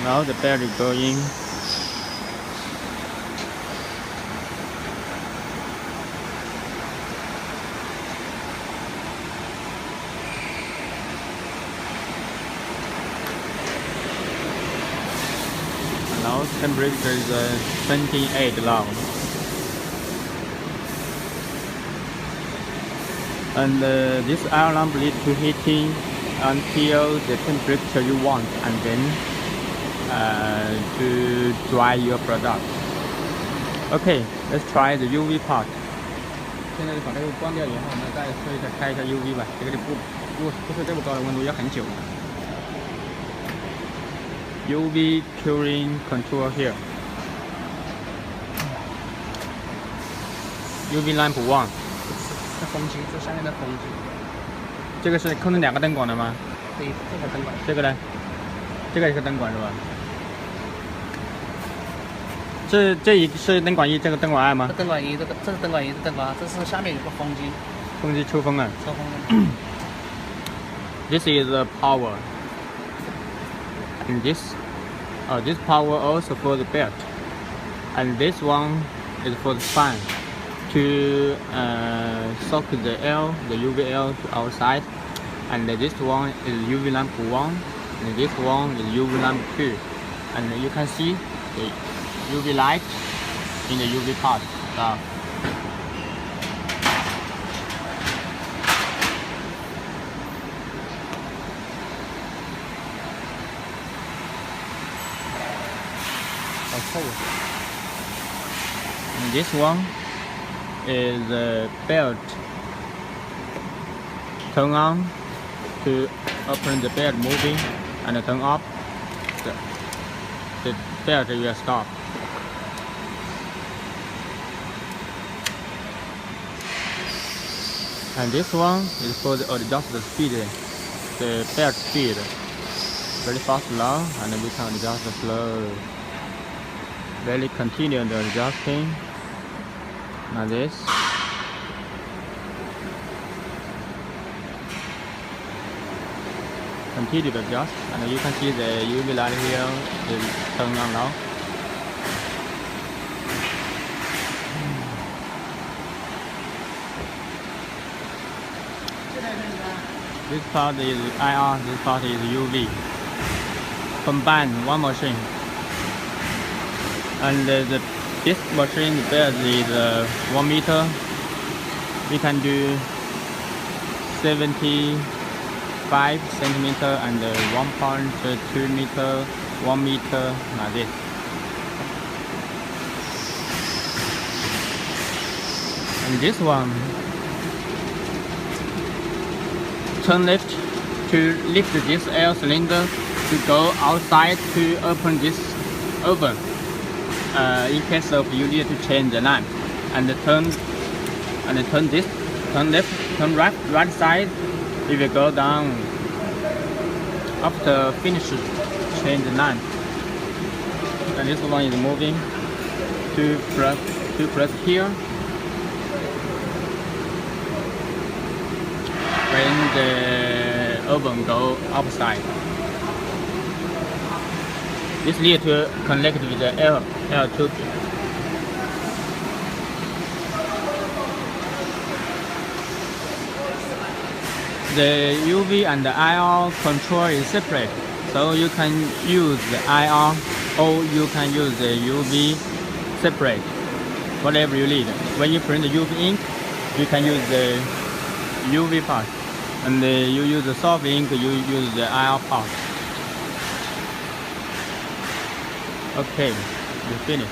Now the bed is going. Now temperature is 28 now. And this air lamp leads to heating until the temperature you want, and then to dry your product. Okay, let's try the UV part. 现在就把这个关掉以后呢，再说一下开一下 UV 吧。这个就不是这么高的温度，要很久。UV curing control here. UV lamp 1. 这风机，这下面的风机。这个是控制2个灯管的吗？对，这个灯管。这个呢？这个也是灯管是吧？这一是灯管1，这个灯管2吗？这灯管1，这是灯管1，这灯管2，这是下面有个风机。风机抽风啊。抽风的。This is the power. And this power also for the belt, and this one is for the fan to soak the air, the UV air to outside, and this one is UV lamp 1, and this one is UV lamp 2, and you can see the UV light in the UV part. And this one is the belt. Turn on to open the belt moving, and turn off. The belt will stop. And this one is for the adjust the speed, the belt speed. Very fast now, and we can adjust the slow. Very continued adjusting like this. Continue to adjust, and you can see the UV light here is turned on now. This part is IR, this part is UV. Combine one machine. And this machine bed is 1 meter. We can do 75 centimeter and 1.2 meter, 1 meter like this. And this one, turn left to lift this air cylinder to go outside to open this oven. In case of you need to change the lamp, and turn this, turn left, turn right side. It will go down. After finish, change the lamp. And this one is moving to press here. When the oven go upside. This need to connect with the air tube. The UV and the IR control is separate, so you can use the IR or you can use the UV separate, whatever you need. When you print the UV ink, you can use the UV part, and you use the soft ink, you use the IR part. Okay, we finished.